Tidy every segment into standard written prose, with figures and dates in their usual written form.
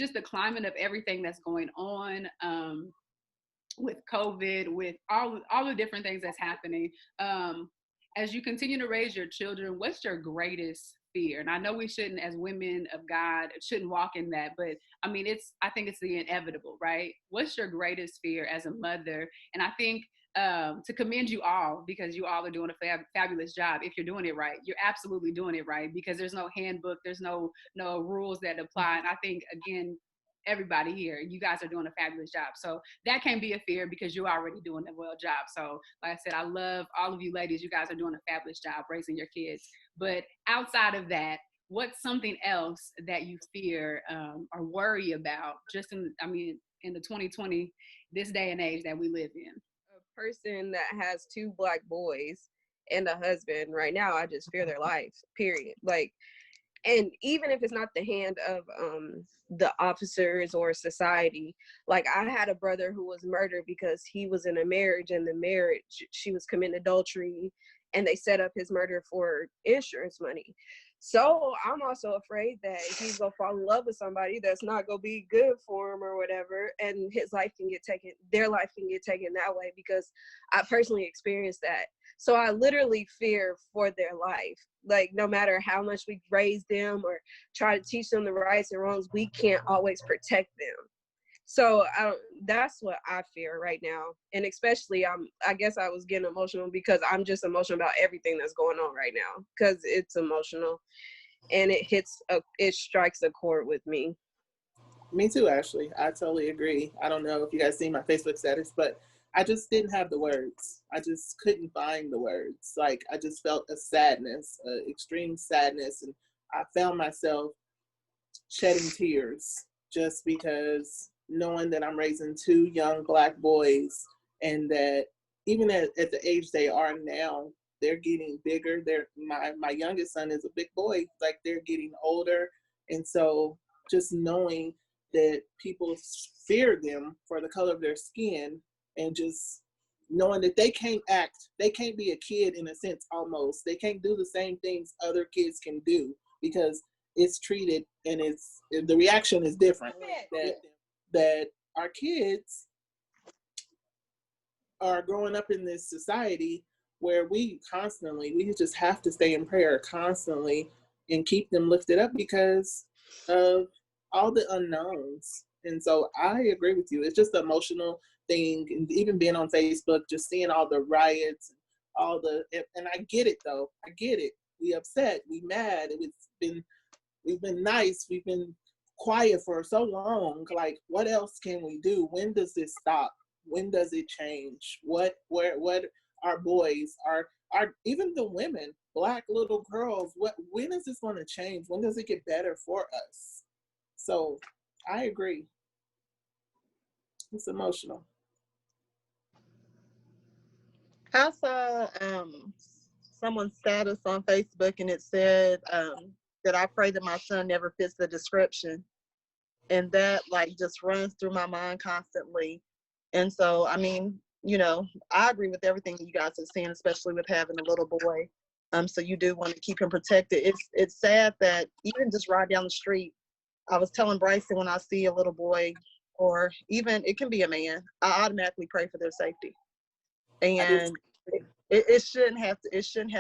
just the climate of everything that's going on, with COVID, with all the different things that's happening, as you continue to raise your children, what's your greatest fear? And I know we shouldn't, as women of God, shouldn't walk in that, but I mean, I think it's the inevitable, right? What's your greatest fear as a mother? And I think, to commend you all, because you all are doing a fabulous job. If you're doing it right, you're absolutely doing it right, because there's no handbook, there's no rules that apply. And I think, again, everybody here, you guys are doing a fabulous job. So that can't be a fear, because you're already doing a well job. So like I said, I love all of you ladies. You guys are doing a fabulous job raising your kids. But outside of that, what's something else that you fear, or worry about, just in the 2020, this day and age that we live in? A person that has 2 Black boys and a husband right now, I just fear their life, period. Like, and even if it's not the hand of the officers or society, like, I had a brother who was murdered because he was in a marriage, and the marriage, she was committing adultery, and they set up his murder for insurance money. So I'm also afraid that he's gonna fall in love with somebody that's not gonna be good for him or whatever, and their life can get taken that way, because I personally experienced that. So I literally fear for their life. Like, no matter how much we raise them or try to teach them the rights and wrongs, we can't always protect them. So that's what I fear right now. And especially, I guess I was getting emotional because I'm just emotional about everything that's going on right now, because it's emotional and it strikes a chord with me. Me too, Ashley. I totally agree. I don't know if you guys see my Facebook status, but I just didn't have the words. I just couldn't find the words. Like, I just felt a sadness, extreme sadness. And I found myself shedding tears just because knowing that I'm raising 2 young Black boys, and that even at the age they are now, they're getting bigger. My youngest son is a big boy. Like, they're getting older. And so just knowing that people fear them for the color of their skin, and just knowing that they can't be a kid in a sense, almost. They can't do the same things other kids can do, because it's treated, and the reaction is different. That our kids are growing up in this society where we just have to stay in prayer constantly and keep them lifted up because of all the unknowns. And so I agree with you. It's just an emotional thing. And even being on Facebook, just seeing all the riots, and I get it though. I get it. We upset, we mad. We've been nice. We've been quiet for so long. Like, what else can we do? When does this stop? When does it change? What our boys, our even the women, Black little girls, when is this going to change? When does it get better for us? So I agree. It's emotional. I saw someone's status on Facebook, and it said that I pray that my son never fits the description. And that, like, just runs through my mind constantly. And so, I mean, I agree with everything you guys are saying, especially with having a little boy. So you do want to keep him protected. It's sad that even just right down the street, I was telling Bryson, when I see a little boy, or even it can be a man, I automatically pray for their safety. And it shouldn't have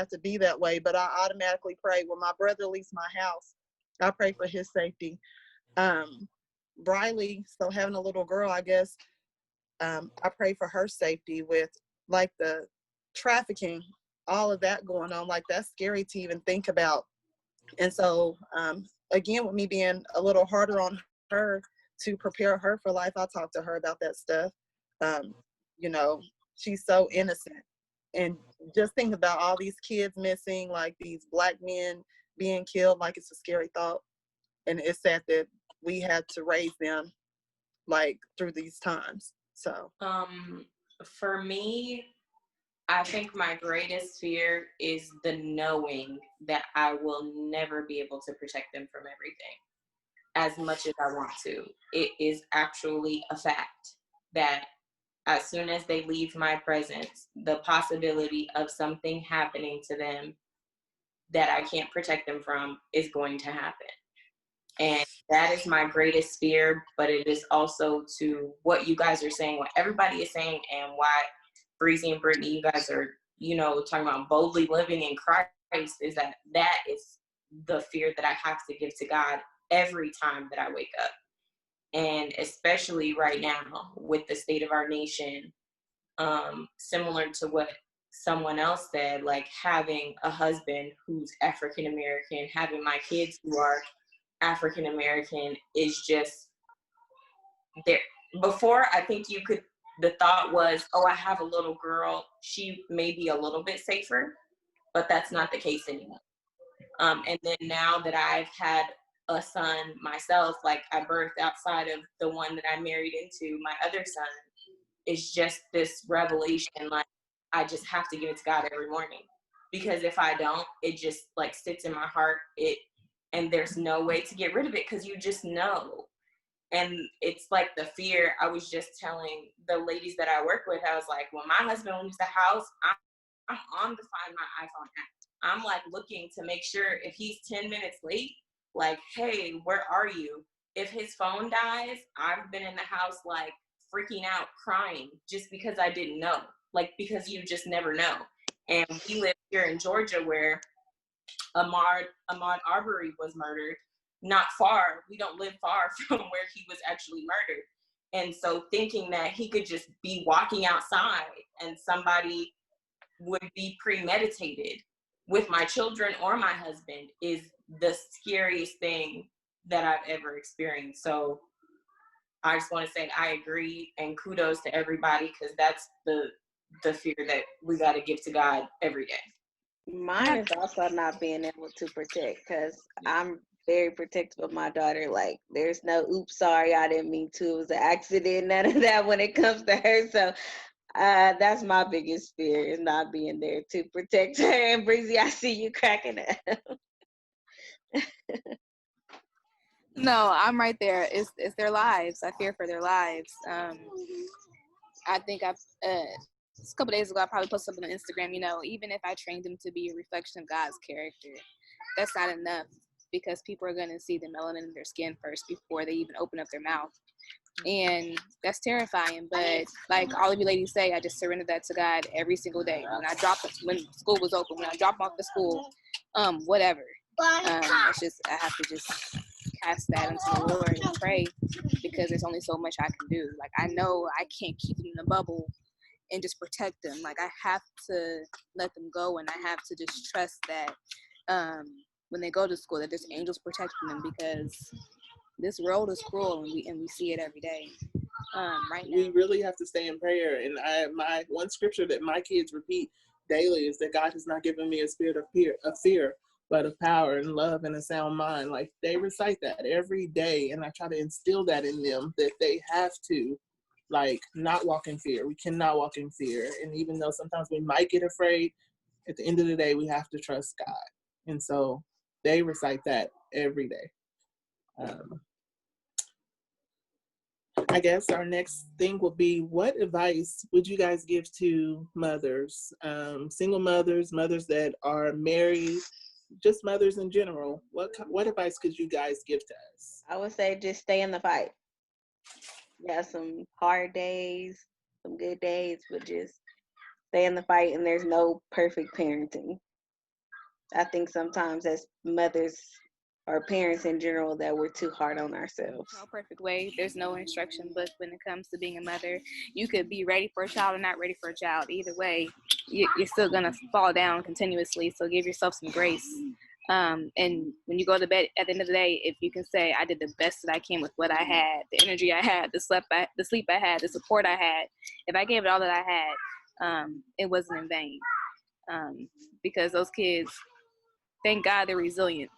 to be that way, but I automatically pray. When my brother leaves my house, I pray for his safety. Briley, so having a little girl, I guess, I pray for her safety with, like, the trafficking, all of that going on. Like, that's scary to even think about. And so, again, with me being a little harder on her to prepare her for life, I talk to her about that stuff. She's so innocent. And just think about all these kids missing, like these Black men being killed, like, it's a scary thought. And it's sad that we had to raise them, like, through these times. So for me, I think my greatest fear is the knowing that I will never be able to protect them from everything as much as I want to. It is actually a fact that as soon as they leave my presence, the possibility of something happening to them that I can't protect them from is going to happen. And that is my greatest fear, but it is also to what you guys are saying, what everybody is saying, and why Breezy and Brittany, you guys are, you know, talking about boldly living in Christ, is that is the fear that I have to give to God every time that I wake up. And especially right now with the state of our nation, similar to what someone else said, like having a husband who's African American, having my kids who are African American is just there. Before, I think the thought was, oh, I have a little girl, she may be a little bit safer, but that's not the case anymore. And then now that I've had a son myself, like I birthed outside of the one that I married into, my other son, is just this revelation, like I just have to give it to God every morning, because if I don't, it just like sits in my heart, and there's no way to get rid of it, because you just know. And it's like the fear. I was just telling the ladies that I work with, I was like, when my husband leaves the house, I'm on the Find My iPhone app. I'm like looking to make sure if he's 10 minutes late, like, hey, where are you? If his phone dies, I've been in the house like freaking out, crying, just because I didn't know, like, because you just never know. And we live here in Georgia where Ahmaud Arbery was murdered. Not far, we don't live far from where he was actually murdered. And so thinking that he could just be walking outside and somebody would be premeditated with my children or my husband is the scariest thing that I've ever experienced. So I just want to say I agree, and kudos to everybody, because that's the fear that we got to give to God every day. Mine is also not being able to protect, because I'm very protective of my daughter. Like, there's no oops, sorry, I didn't mean to, it was an accident, none of that when it comes to her. So that's my biggest fear, is not being there to protect her. And Breezy, I see you cracking up. No, I'm right there. It's their lives. I fear for their lives. I think a couple days ago, I probably posted something on Instagram, you know, even if I trained them to be a reflection of God's character, that's not enough, because people are going to see the melanin in their skin first before they even open up their mouth. And that's terrifying. But like all of you ladies say, I just surrendered that to God every single day. When school was open, when I dropped off to school, whatever. It's just, I have to just cast that into the Lord and pray, because there's only so much I can do. Like, I know I can't keep them in a bubble and just protect them. Like, I have to let them go, and I have to just trust that when they go to school, that there's angels protecting them, because this world is cruel, and we see it every day. Right now, we really have to stay in prayer. And my one scripture that my kids repeat daily is that God has not given me a spirit of fear, but of power and love and a sound mind. Like, they recite that every day, and I try to instill that in them, that they have to, like, not walk in fear. We cannot walk in fear. And even though sometimes we might get afraid, at the end of the day, we have to trust God. And so they recite that every day. I guess our next thing will be, what advice would you guys give to mothers, single mothers, mothers that are married, just mothers in general? What advice could you guys give to us? I would say just stay in the fight. Yeah, some hard days, some good days, but just stay in the fight, and there's no perfect parenting. I think sometimes as mothers or parents in general that we're too hard on ourselves. No perfect way. There's no instruction book when it comes to being a mother. You could be ready for a child or not ready for a child. Either way, you're still going to fall down continuously. So give yourself some grace. And when you go to bed, at the end of the day, if you can say, I did the best that I can with what I had, the energy I had, the sleep I had, the support I had, if I gave it all that I had, it wasn't in vain. Because those kids, thank God, they're resilient,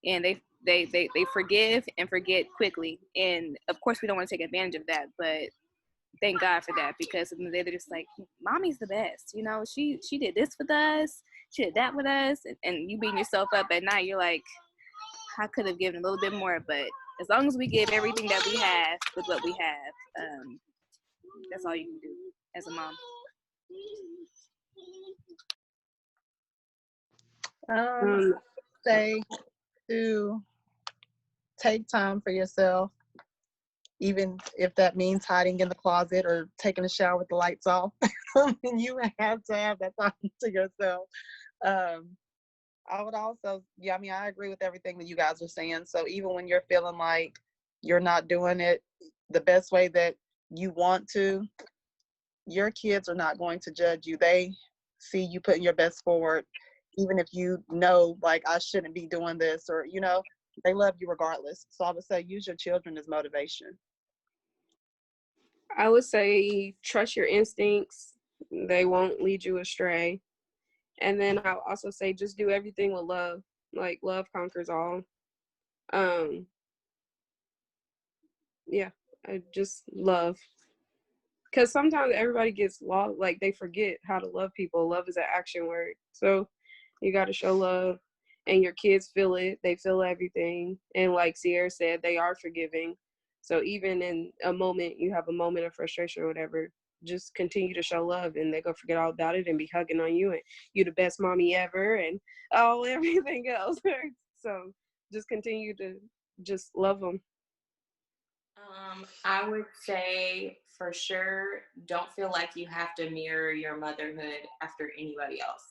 and they forgive and forget quickly. And of course, we don't want to take advantage of that, but thank God for that, because they're just like, mommy's the best. You know, she did this with us, she did that with us, and you beating yourself up at night. You're like, I could have given a little bit more, but as long as we give everything that we have with what we have, that's all you can do as a mom. Say to take time for yourself, even if that means hiding in the closet or taking a shower with the lights off. You have to have that time to yourself. I would also, yeah, I mean, I agree with everything that you guys are saying. So even when you're feeling like you're not doing it the best way that you want to, your kids are not going to judge you. They see you putting your best forward, even if you know, like, I shouldn't be doing this, or, you know, they love you regardless. So I would say use your children as motivation. I would say trust your instincts. They won't lead you astray. And then I'll also say just do everything with love. Like, love conquers all. Yeah, I just love. Because sometimes everybody gets lost, like they forget how to love people. Love is an action word. So you got to show love, and your kids feel it. They feel everything. And like Sierra said, they are forgiving. So even in a moment, you have a moment of frustration or whatever, just continue to show love, and they're going to forget all about it and be hugging on you. And you're the best mommy ever, and everything else. So just continue to just love them. I would say for sure, don't feel like you have to mirror your motherhood after anybody else.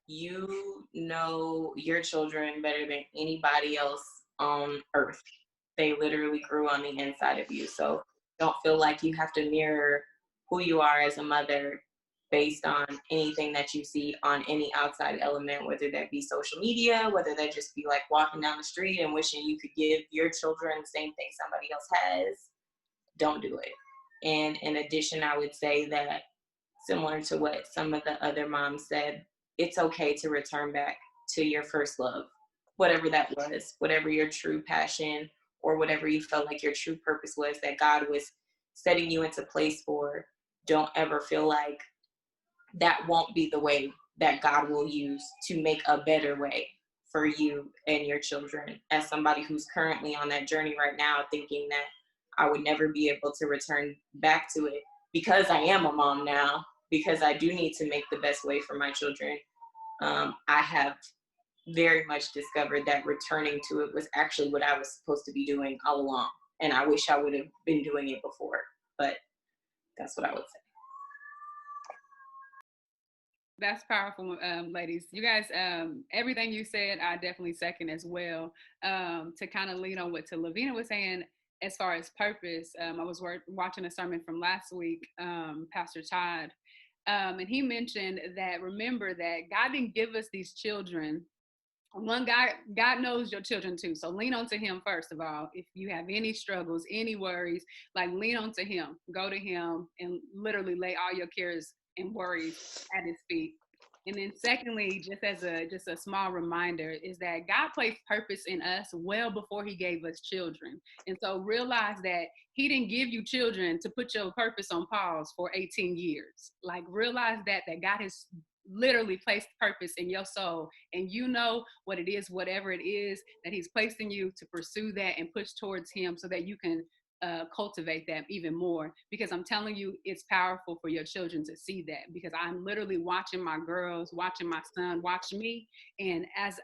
You know your children better than anybody else on earth. They literally grew on the inside of you. So don't feel like you have to mirror who you are as a mother based on anything that you see on any outside element, whether that be social media, whether that just be like walking down the street and wishing you could give your children the same thing somebody else has. Don't do it. And in addition, I would say that, similar to what some of the other moms said, it's okay to return back to your first love, whatever that was, whatever your true passion or whatever you felt like your true purpose was that God was setting you into place for. Don't ever feel like that won't be the way that God will use to make a better way for you and your children. As somebody who's currently on that journey right now, thinking that I would never be able to return back to it, because I am a mom now, because I do need to make the best way for my children, I have very much discovered that returning to it was actually what I was supposed to be doing all along. And I wish I would have been doing it before, but that's what I would say. That's powerful, ladies. You guys, everything you said, I definitely second as well. To kind of lean on what Lavina was saying as far as purpose, I was watching a sermon from last week, Pastor Todd, and he mentioned that remember that God didn't give us these children. One, God knows your children too. So lean on to him first of all. If you have any struggles, any worries, like lean on to him. Go to him and literally lay all your cares and worries at his feet. And then secondly, just a small reminder is that God placed purpose in us well before he gave us children. And so realize that he didn't give you children to put your purpose on pause for 18 years. Like realize that God has literally placed purpose in your soul, and you know what it is, whatever it is that he's placed in you, to pursue that and push towards him so that you can cultivate that even more. Because I'm telling you, it's powerful for your children to see that, because I'm literally watching my girls, watching my son watch me, and as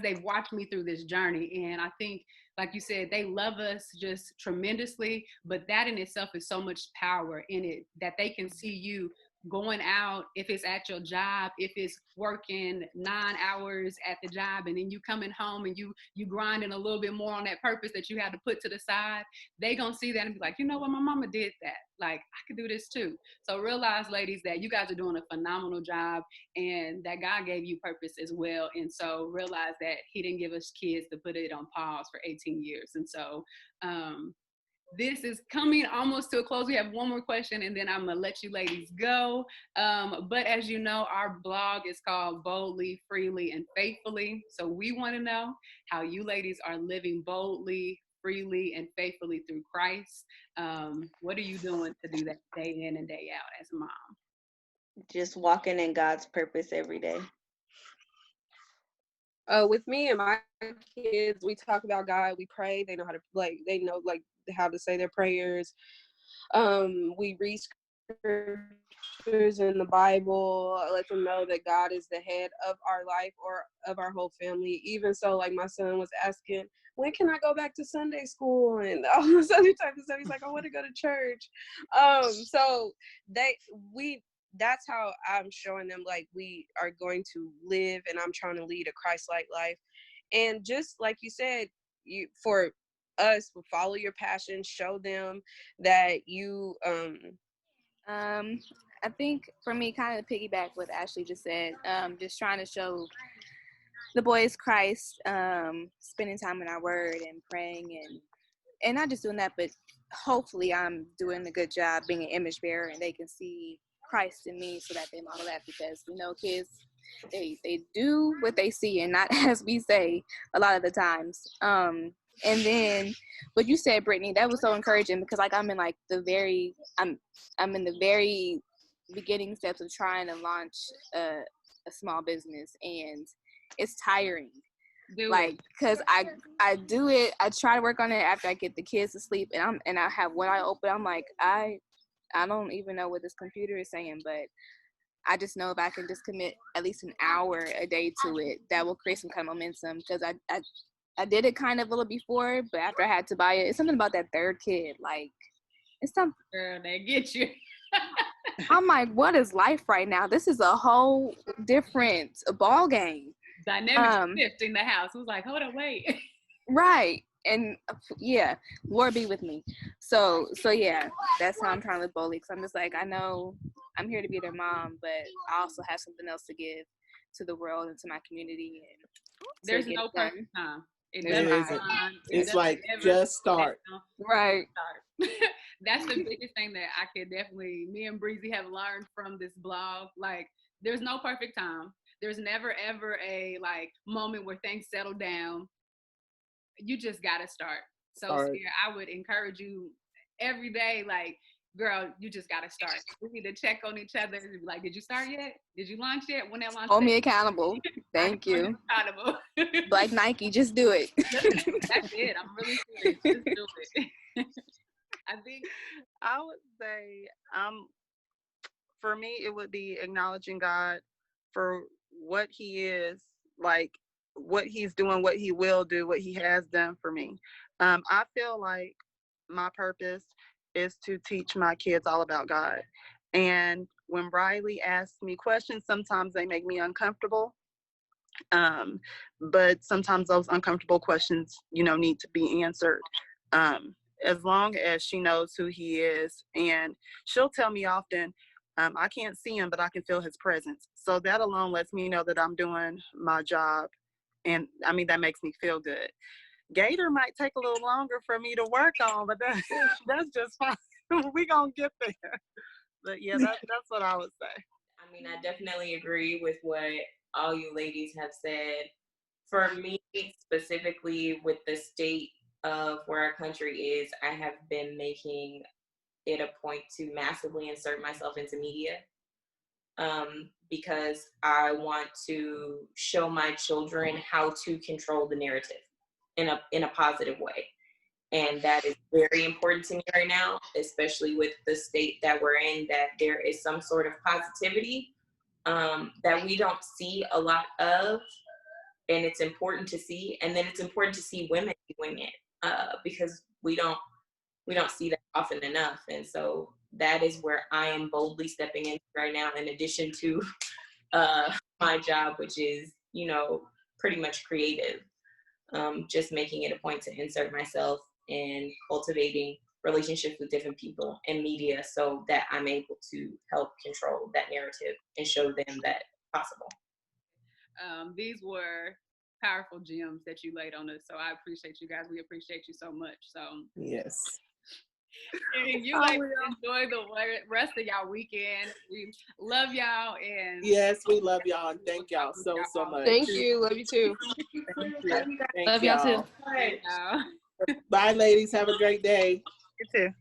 they've watched me through this journey. And I think, like you said, they love us just tremendously, but that in itself is so much power in it, that they can see you going out, if it's at your job, if it's working 9 hours at the job, and then you coming home and you grinding a little bit more on that purpose that you had to put to the side, they gonna see that and be like, you know what, my mama did that. Like, I could do this too. So realize, ladies, that you guys are doing a phenomenal job, and that God gave you purpose as well. And so realize that he didn't give us kids to put it on pause for 18 years. And so this is coming almost to a close. We have one more question, and then I'm going to let you ladies go. But as you know, our blog is called Boldly, Freely, and Faithfully. So we want to know how you ladies are living boldly, freely, and faithfully through Christ. What are you doing to do that day in and day out as a mom? Just walking in God's purpose every day. With me and my kids, we talk about God. We pray. They know how to, like, they know like how to say their prayers. We read scriptures in the Bible. I let them know that God is the head of our life or of our whole family. Even so, like my son was asking, when can I go back to Sunday school and all this other type of stuff. He's like, I want to go to church. So that's how I'm showing them, like, we are going to live and I'm trying to lead a Christ-like life. And just like you said, for us, follow your passion, show them that you I think for me, kind of piggyback what Ashley just said, just trying to show the boys Christ, spending time in our word and praying, and not just doing that, but hopefully I'm doing a good job being an image bearer and they can see Christ in me so that they model that, because kids, they do what they see and not as we say a lot of the times. And then what you said, Brittany, that was so encouraging, because like I'm in the very beginning steps of trying to launch a small business, and it's tiring. Because I do it, I try to work on it after I get the kids to sleep, and I have one eye open. I'm like, I don't even know what this computer is saying, but I just know if I can just commit at least an hour a day to it, that will create some kind of momentum. Because I did it kind of a little before, but after I had to buy it, it's something about that third kid. Like, it's something. Girl, they get you. I'm like, what is life right now? This is a whole different ball game. Dynamic shift in the house. It was like, hold on, wait. Right. And yeah, Lord be with me. So yeah, that's how I'm trying to live boldly. Because I'm just like, I know I'm here to be their mom, but I also have something else to give to the world and to my community. And there's no perfect time. It isn't. It's like, just start. Right. That's the biggest thing that I could definitely, me and Breezy have learned from this blog. Like, there's no perfect time. There's never, ever a moment where things settle down. You just got to start. So I would encourage you every day, girl, you just got to start. We need to check on each other. Like, did you start yet? Did you launch yet? When that launch? Hold me accountable. Thank you. Accountable. Like Nike, just do it. That's it. I'm really serious. Just do it. I think I would say, for me, it would be acknowledging God for what he is, like what he's doing, what he will do, what he has done for me. I feel like my purpose is to teach my kids all about God. And when Riley asks me questions, sometimes they make me uncomfortable. But sometimes those uncomfortable questions, need to be answered. As long as she knows who he is. And she'll tell me often, I can't see him, but I can feel his presence. So that alone lets me know that I'm doing my job. And I mean, that makes me feel good. Gator might take a little longer for me to work on, but that's just fine. We're going to get there. But yeah, that's what I would say. I mean, I definitely agree with what all you ladies have said. For me, specifically with the state of where our country is, I have been making it a point to massively insert myself into media, because I want to show my children how to control the narrative in a positive way. And that is very important to me right now, especially with the state that we're in, that there is some sort of positivity that we don't see a lot of, and it's important to see. And then it's important to see women doing it, because we don't see that often enough. And so that is where I am boldly stepping in right now, in addition to my job, which is, pretty much creative. Just making it a point to insert myself in cultivating relationships with different people and media, so that I'm able to help control that narrative and show them that possible. These were powerful gems that you laid on us, so I appreciate you guys. We appreciate you so much. So yes. And you enjoy the rest of y'all weekend. We love y'all, and yes, we love y'all, and thank y'all so much. Thank you. Love you too. Thank Love y'all too. Bye. Bye, ladies. Have a great day. You too.